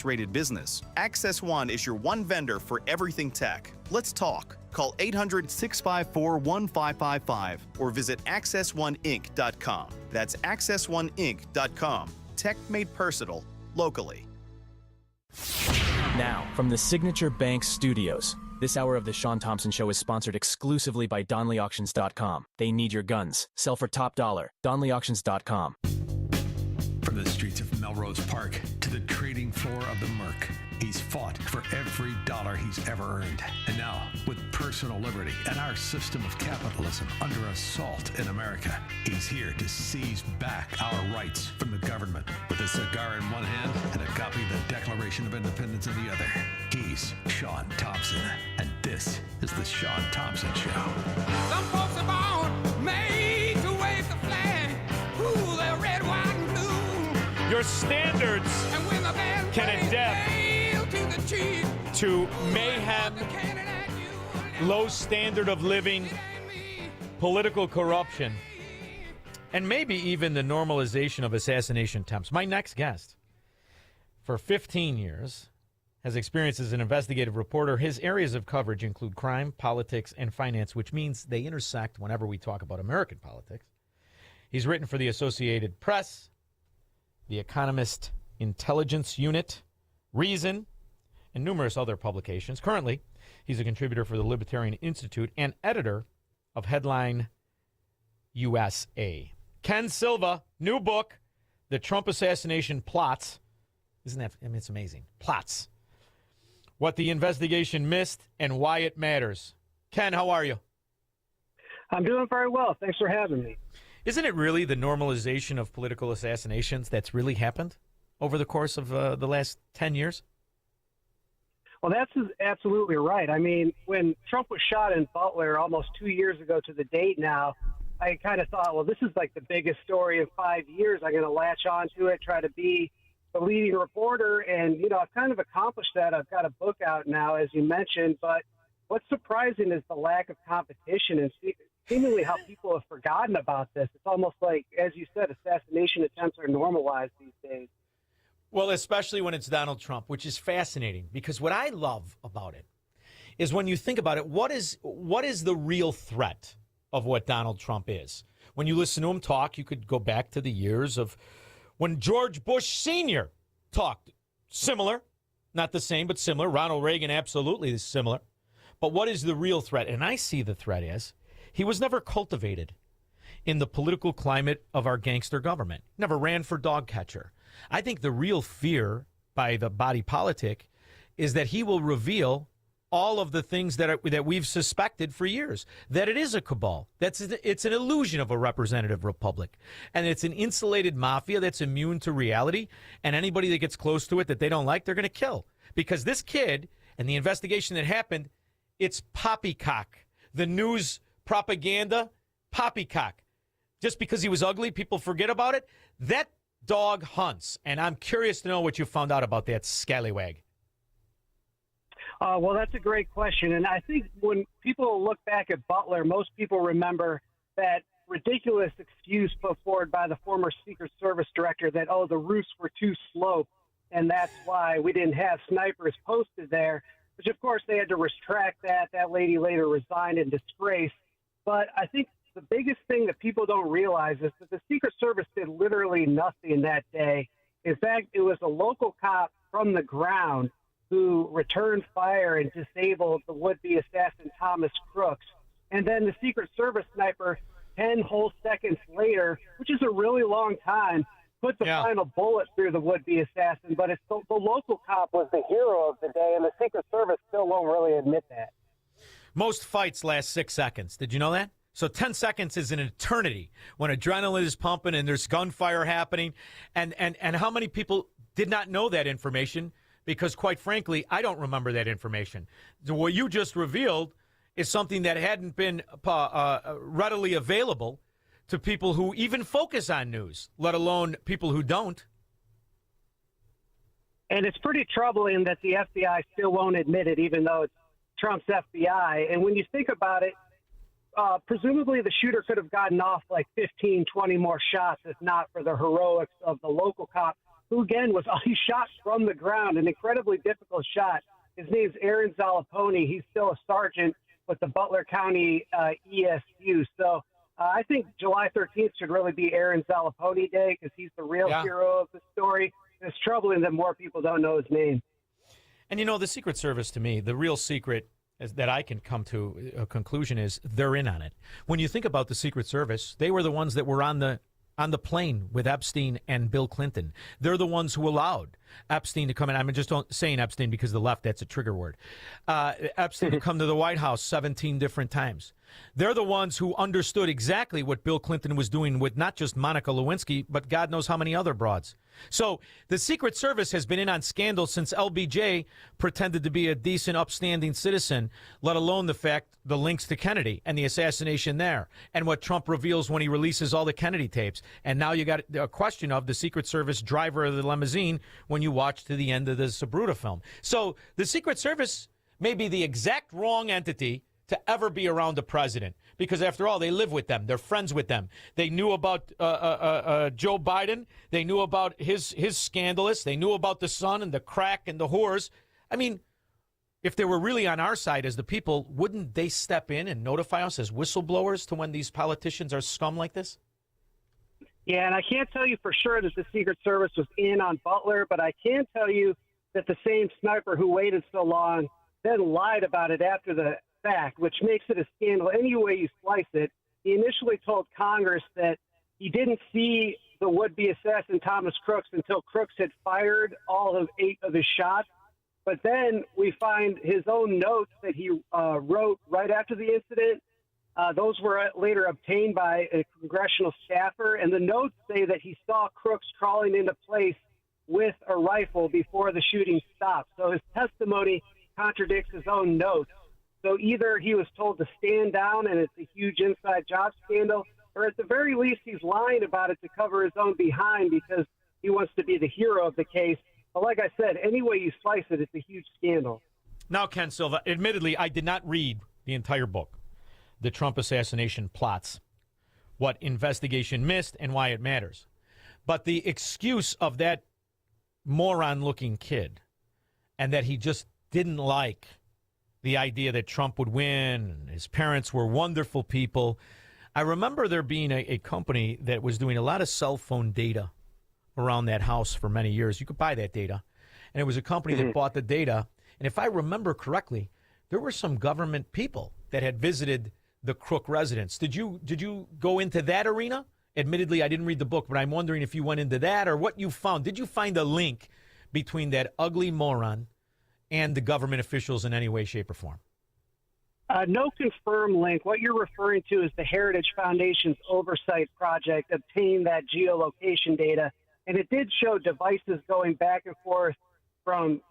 rated business. Access One is your one vendor for everything tech. Let's talk. Call 800-654-1555 or visit accessoneInc.com. That's accessoneInc.com. Tech made personal, locally. Now, from the Signature Bank Studios, this hour of the Shaun Thompson Show is sponsored exclusively by DonleyAuctions.com. They need your guns. Sell for top dollar. DonleyAuctions.com. From the streets of Melrose Park to the trading floor of the Merc, he's fought for every dollar he's ever earned. And now, with personal liberty and our system of capitalism under assault in America, he's here to seize back our rights from the government. With a cigar in one hand and a copy of the Declaration of Independence in the other, he's Shaun Thompson. And this is the Shaun Thompson Show. Some folks are born made to wave the flag. Ooh, they're red, white, and blue. Your standards can adapt to mayhem, low standard of living, political corruption, and maybe even the normalization of assassination attempts. My next guest, for 15 years, has experience as an investigative reporter. His areas of coverage include crime, politics, and finance, which means they intersect whenever we talk about American politics. He's written for the Associated Press, The Economist Intelligence Unit, Reason, and numerous other publications. Currently, he's a contributor for the Libertarian Institute and editor of Headline USA. Ken Silva, new book, The Trump Assassination Plots. Isn't that, I mean, it's amazing. Plots. What the investigation missed and why it matters. Ken, how are you? I'm doing very well. Thanks for having me. Isn't it really the normalization of political assassinations that's really happened over the course of the last 10 years? Well, that's absolutely right. I mean, when Trump was shot in Butler almost 2 years ago to the date now, I kind of thought, well, this is like the biggest story in 5 years. I'm going to latch on to it, try to be the leading reporter. And, you know, I've kind of accomplished that. I've got a book out now, as you mentioned. But what's surprising is the lack of competition and seemingly how people have forgotten about this. It's almost like, as you said, assassination attempts are normalized these days. Well, especially when it's Donald Trump, which is fascinating, because what I love about it is when you think about it, what is the real threat of what Donald Trump is? When you listen to him talk, you could go back to the years of when George Bush Sr. talked. Similar, not the same, but similar. Ronald Reagan, absolutely similar. But what is the real threat? And I see the threat as he was never cultivated in the political climate of our gangster government. Never ran for dog catcher. I think the real fear by the body politic is that he will reveal all of the things that we've suspected for years, that it is a cabal. It's an illusion of a representative republic, and it's an insulated mafia that's immune to reality, and anybody that gets close to it that they don't like, they're going to kill. Because this kid and the investigation that happened, it's poppycock. The news propaganda, poppycock. Just because he was ugly, people forget about it. That dog hunts, and I'm curious to know what you found out about that scallywag. Well, that's a great question. And I think when people look back at Butler, most people remember that ridiculous excuse put forward by the former Secret Service director that, oh, the roofs were too sloped, and that's why we didn't have snipers posted there, which, of course, they had to retract that. That lady later resigned in disgrace. But I think the biggest thing that people don't realize is that the Secret Service did literally nothing that day. In fact, it was a local cop from the ground who returned fire and disabled the would-be assassin Thomas Crooks. And then the Secret Service sniper, 10 whole seconds later, which is a really long time, put the final bullet through the would-be assassin. But it's the local cop was the hero of the day, and the Secret Service still won't really admit that. Most fights last 6 seconds. Did you know that? So 10 seconds is an eternity when adrenaline is pumping and there's gunfire happening. And how many people did not know that information? Because, quite frankly, I don't remember that information. What you just revealed is something that hadn't been readily available to people who even focus on news, let alone people who don't. And it's pretty troubling that the FBI still won't admit it, even though it's Trump's FBI. And when you think about it, presumably the shooter could have gotten off like 15, 20 more shots if not for the heroics of the local cop, who again was he shot from the ground, an incredibly difficult shot. His name's Aaron Zalaponi. He's still a sergeant with the Butler County ESU. So I think July 13th should really be Aaron Zalaponi Day because he's the real hero of the story. It's troubling that more people don't know his name. And, you know, the Secret Service, to me, the real secret is that I can come to a conclusion is they're in on it. When you think about the Secret Service, they were the ones that were on the plane with Epstein and Bill Clinton. They're the ones who allowed Epstein to come in. I'm just saying Epstein because the left, that's a trigger word. Epstein to come to the White House 17 different times. They're the ones who understood exactly what Bill Clinton was doing with not just Monica Lewinsky, but God knows how many other broads. So the Secret Service has been in on scandals since LBJ pretended to be a decent, upstanding citizen, let alone the links to Kennedy and the assassination there, and what Trump reveals when he releases all the Kennedy tapes. And now you got a question of the Secret Service driver of the limousine when you watch to the end of the Sabruta film. So the Secret Service may be the exact wrong entity to ever be around a president, because after all, they live with them. They're friends with them. They knew about Joe Biden. They knew about his scandalous. They knew about the son and the crack and the whores. I mean, if they were really on our side as the people, wouldn't they step in and notify us as whistleblowers to when these politicians are scum like this? Yeah, and I can't tell you for sure that the Secret Service was in on Butler, but I can tell you that the same sniper who waited so long then lied about it after the fact, which makes it a scandal any way you slice it. He initially told Congress that he didn't see the would-be assassin Thomas Crooks until Crooks had fired all of 8 of his shots. But then we find his own notes that he wrote right after the incident. Those were later obtained by a congressional staffer, and the notes say that he saw Crooks crawling into place with a rifle before the shooting stopped. So his testimony contradicts his own notes. So either he was told to stand down and it's a huge inside job scandal, or at the very least he's lying about it to cover his own behind because he wants to be the hero of the case. But like I said, any way you slice it, it's a huge scandal. Now, Ken Silva, admittedly, I did not read the entire book, The Trump Assassination Plots, What Investigation Missed and Why It Matters. But the excuse of that moron-looking kid and that he just didn't like the idea that Trump would win, his parents were wonderful people. I remember there being a company that was doing a lot of cell phone data around that house for many years. You could buy that data. And it was a company that bought the data. And if I remember correctly, there were some government people that had visited the Crook residence. Did you go into that arena? Admittedly, I didn't read the book, but I'm wondering if you went into that or what you found. Did you find a link between that ugly moron and the government officials in any way, shape, or form? No confirmed link. What you're referring to is the Heritage Foundation's oversight project obtained that geolocation data, and it did show devices going back and forth from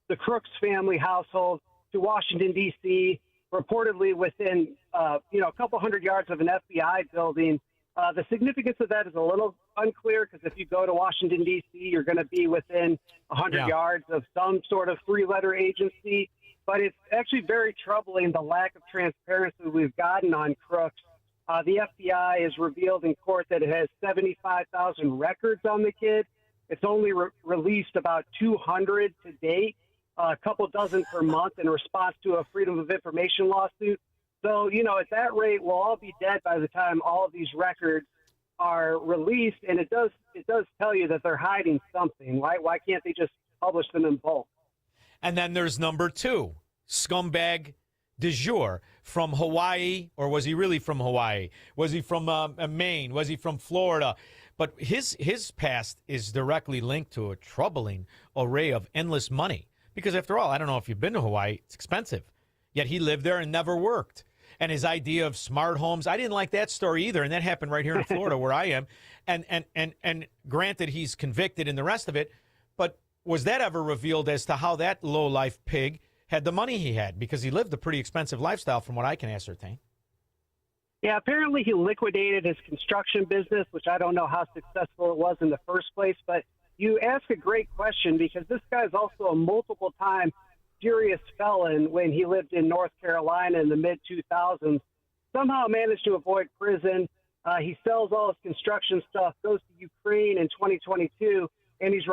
the Crooks family household to Washington, D.C., reportedly within a couple hundred yards of an FBI building. The significance of that is a little unclear because if you go to Washington, D.C., you're going to be within 100 yards of some sort of three-letter agency. But it's actually very troubling, the lack of transparency we've gotten on Crooks. The FBI has revealed in court that it has 75,000 records on the kid. It's only released about 200 to date, a couple dozen per month in response to a Freedom of Information lawsuit. So, at that rate, we'll all be dead by the time all of these records are released. And it does tell you that they're hiding something. Why can't they just publish them in bulk? And then there's number 2, scumbag du jour from Hawaii, or was he really from Hawaii? Was he from Maine? Was he from Florida? But his past is directly linked to a troubling array of endless money. Because after all, I don't know if you've been to Hawaii, it's expensive. Yet he lived there and never worked. And his idea of smart homes, I didn't like that story either. And that happened right here in Florida where I am. And granted, he's convicted and the rest of it. But was that ever revealed as to how that low-life pig had the money he had? Because he lived a pretty expensive lifestyle from what I can ascertain. Yeah, apparently he liquidated his construction business, which I don't know how successful it was in the first place. But you ask a great question because this guy's also a multiple-time serious felon when he lived in North Carolina in the mid-2000s. Somehow managed to avoid prison. He sells all his construction stuff, goes to Ukraine in 2022, and he's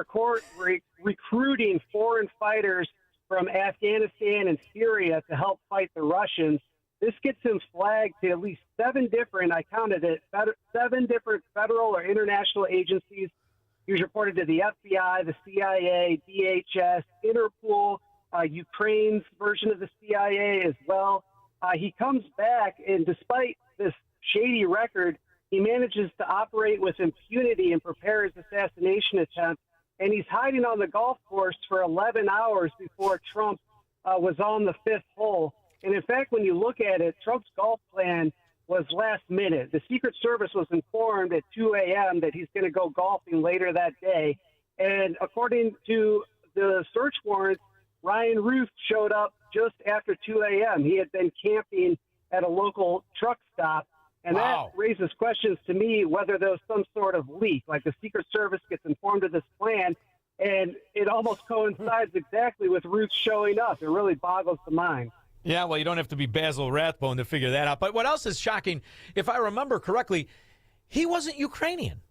recruiting foreign fighters from Afghanistan and Syria to help fight the Russians. This gets him flagged to at least 7 different, I counted it, 7 different federal or international agencies. He was reported to the FBI, the CIA, DHS, Interpol, Ukraine's version of the CIA as well. He comes back, and despite this shady record, he manages to operate with impunity and prepare his assassination attempt. And he's hiding on the golf course for 11 hours before Trump was on the 5th hole. And in fact, when you look at it, Trump's golf plan was last minute. The Secret Service was informed at 2 a.m. that he's going to go golfing later that day. And according to the search warrants, Ryan Ruth showed up just after 2 a.m. He had been camping at a local truck stop. And that raises questions to me whether there was some sort of leak, like the Secret Service gets informed of this plan, and it almost coincides exactly with Ruth showing up. It really boggles the mind. Yeah, well, you don't have to be Basil Rathbone to figure that out. But what else is shocking, if I remember correctly, he wasn't Ukrainian.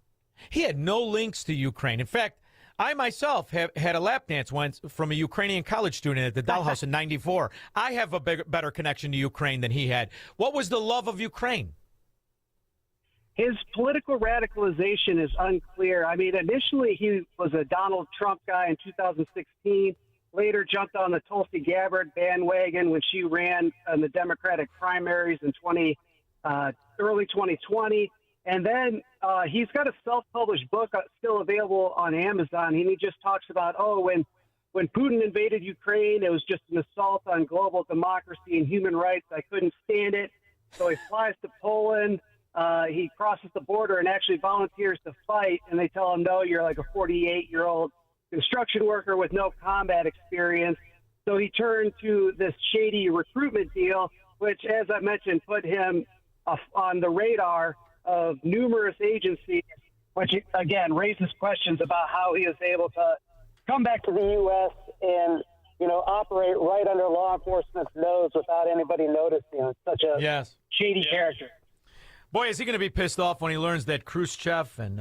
He had no links to Ukraine. In fact, I myself had a lap dance once from a Ukrainian college student at the Dollhouse in '94. I have a better connection to Ukraine than he had. What was the love of Ukraine? His political radicalization is unclear. I mean, initially he was a Donald Trump guy in 2016, later jumped on the Tulsi Gabbard bandwagon when she ran in the Democratic primaries in early 2020. And then he's got a self-published book still available on Amazon, and he just talks about, when Putin invaded Ukraine, it was just an assault on global democracy and human rights. I couldn't stand it. So he flies to Poland. He crosses the border and actually volunteers to fight, and they tell him, no, you're like a 48-year-old construction worker with no combat experience. So he turned to this shady recruitment deal, which, as I mentioned, put him on the radar of numerous agencies, which, again, raises questions about how he is able to come back to the U.S. and, operate right under law enforcement's nose without anybody noticing. Such a shady character. Boy, is he going to be pissed off when he learns that Khrushchev and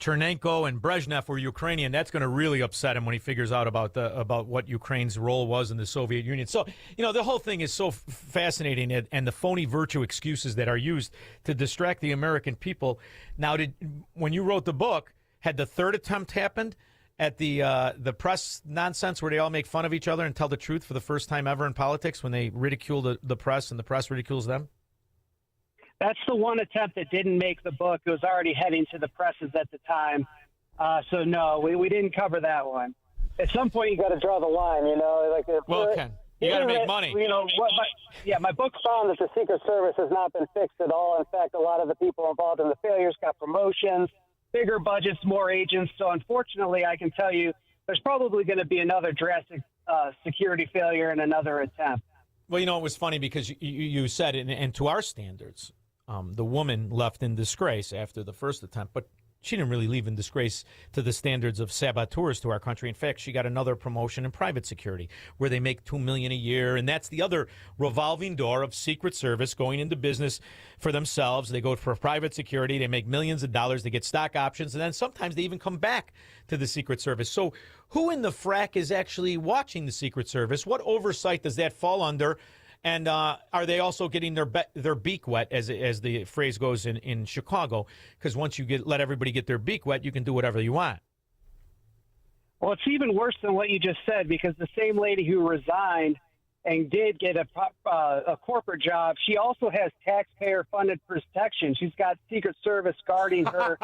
Chernenko and Brezhnev were Ukrainian. That's going to really upset him when he figures out about what Ukraine's role was in the Soviet Union. So, the whole thing is so fascinating, and the phony virtue excuses that are used to distract the American people. Now, when you wrote the book, had the third attempt happened at the press nonsense where they all make fun of each other and tell the truth for the first time ever in politics when they ridicule the press and the press ridicules them? That's the one attempt that didn't make the book. It was already heading to the presses at the time. So, no, we didn't cover that one. At some point, you got to draw the line, Ken, you got to make money. My book found that the Secret Service has not been fixed at all. In fact, a lot of the people involved in the failures got promotions, bigger budgets, more agents. So, unfortunately, I can tell you there's probably going to be another drastic security failure and another attempt. Well, it was funny because you said, and to our standards, the woman left in disgrace after the first attempt, but she didn't really leave in disgrace to the standards of saboteurs to our country. In fact, she got another promotion in private security where they make $2 million a year. And that's the other revolving door of Secret Service going into business for themselves. They go for private security. They make millions of dollars. They get stock options. And then sometimes they even come back to the Secret Service. So who in the frack is actually watching the Secret Service? What oversight does that fall under? And are they also getting their beak wet, as the phrase goes in Chicago? Because once you let everybody get their beak wet, you can do whatever you want. Well, it's even worse than what you just said, because the same lady who resigned and did get a corporate job, she also has taxpayer-funded protection. She's got Secret Service guarding her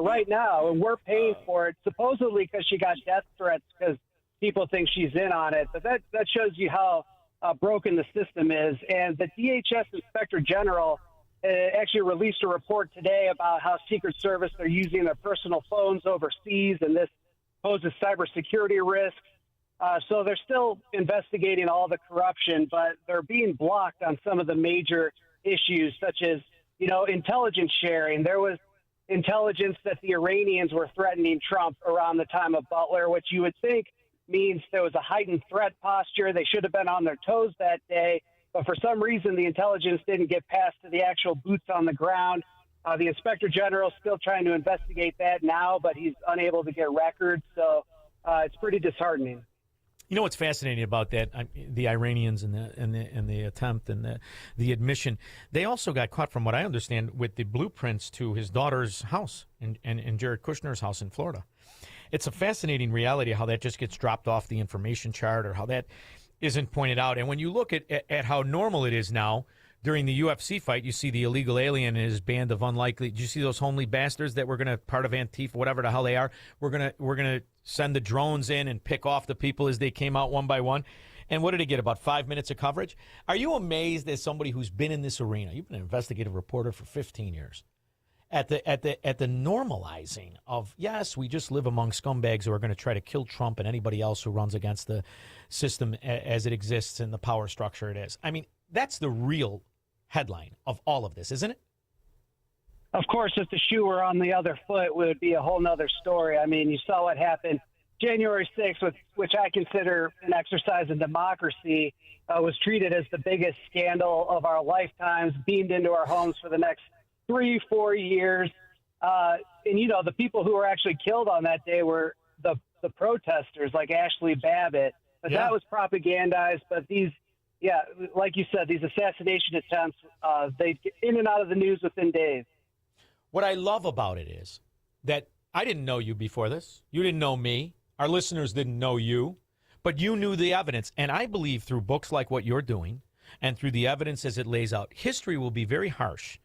right now, and we're paying for it, supposedly because she got death threats because people think she's in on it. But that shows you how broken the system is. And the DHS Inspector General actually released a report today about how Secret Service are using their personal phones overseas, and this poses cybersecurity risks. So they're still investigating all the corruption, but they're being blocked on some of the major issues, such as, intelligence sharing. There was intelligence that the Iranians were threatening Trump around the time of Butler, which you would think means there was a heightened threat posture. They should have been on their toes that day. But for some reason, the intelligence didn't get past to the actual boots on the ground. The Inspector General is still trying to investigate that now, but he's unable to get records, so it's pretty disheartening. You know what's fascinating about that? The Iranians and the attempt and the admission. They also got caught, from what I understand, with the blueprints to his daughter's house and Jared Kushner's house in Florida. It's a fascinating reality how that just gets dropped off the information chart, or how that isn't pointed out. And when you look at how normal it is now, during the UFC fight, you see the illegal alien and his band of unlikely. Did you see those homely bastards that were going to, part of Antifa, whatever the hell they are? We're gonna send the drones in and pick off the people as they came out one by one. And what did it get? About 5 minutes of coverage? Are you amazed, as somebody who's been in this arena? You've been an investigative reporter for 15 years. At the normalizing of, yes, we just live among scumbags who are going to try to kill Trump and anybody else who runs against the system as it exists and the power structure it is. I mean, that's the real headline of all of this, isn't it? Of course, if the shoe were on the other foot, it would be a whole nother story. I mean, you saw what happened January 6th, which I consider an exercise in democracy, was treated as the biggest scandal of our lifetimes, beamed into our homes for the next 3-4 years. And, you know, the people who were actually killed on that day were the protesters like Ashley Babbitt. But that was propagandized. But these, like you said, these assassination attempts, they get in and out of the news within days. What I love about it is that I didn't know you before this. You didn't know me. Our listeners didn't know you. But you knew the evidence. And I believe through books like what you're doing and through the evidence as it lays out, history will be very harsh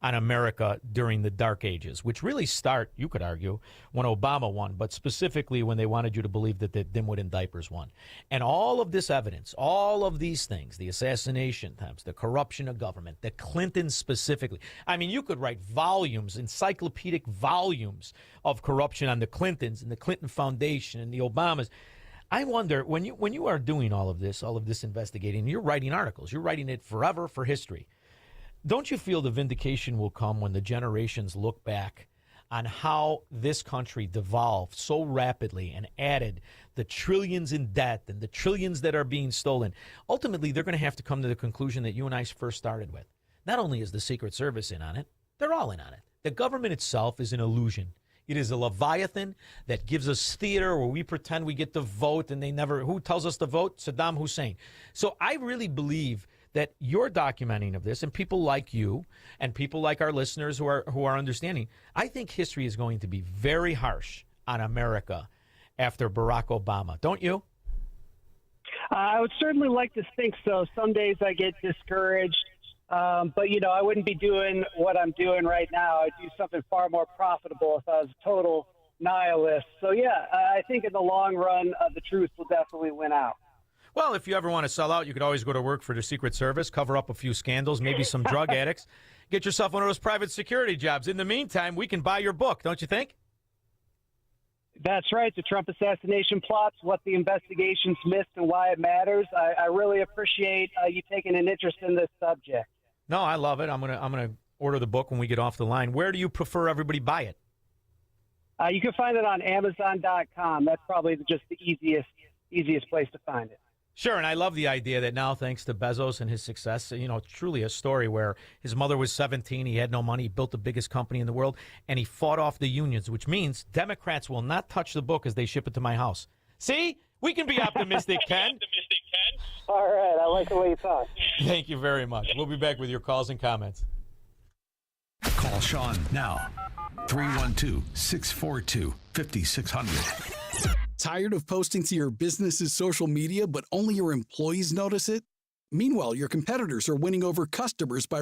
on America during the dark ages, which really start, you could argue, when Obama won, but specifically when they wanted you to believe that the dimwit in diapers won. And all of this evidence, all of these things, the assassination attempts, the corruption of government, the Clintons specifically. I mean, you could write volumes, encyclopedic volumes of corruption on the Clintons and the Clinton Foundation and the Obamas. I wonder, when you are doing all of this investigating, you're writing articles, you're writing it forever for history. Don't you feel the vindication will come when the generations look back on how this country devolved so rapidly and added the trillions in debt and the trillions that are being stolen? Ultimately, they're going to have to come to the conclusion that you and I first started with. Not only is the Secret Service in on it, they're all in on it. The government itself is an illusion. It is a leviathan that gives us theater where we pretend we get to vote and they never. Who tells us to vote? Saddam Hussein. So I really believe that your documenting of this, and people like you and people like our listeners who are understanding, I think history is going to be very harsh on America after Barack Obama. Don't you? I would certainly like to think so. Some days I get discouraged, but, you know, I wouldn't be doing what I'm doing right now. I'd do something far more profitable if I was a total nihilist. So, yeah, I think in the long run, the truth will definitely win out. Well, if you ever want to sell out, you could always go to work for the Secret Service, cover up a few scandals, maybe some drug addicts, get yourself one of those private security jobs. In the meantime, we can buy your book, don't you think? That's right. The Trump assassination plots, what the investigations missed and why it matters. I really appreciate you taking an interest in this subject. No, I love it. I'm gonna order the book when we get off the line. Where do you prefer everybody buy it? You can find it on Amazon.com. That's probably just the easiest place to find it. Sure, and I love the idea that now, thanks to Bezos and his success, you know, it's truly a story where his mother was 17, he had no money, he built the biggest company in the world, and he fought off the unions, which means Democrats will not touch the book as they ship it to my house. See? We can be optimistic, Ken. All right, I like the way you talk. Thank you very much. We'll be back with your calls and comments. Call Shaun now. 312-642-5600. Tired of posting to your business's social media, but only your employees notice it? Meanwhile, your competitors are winning over customers by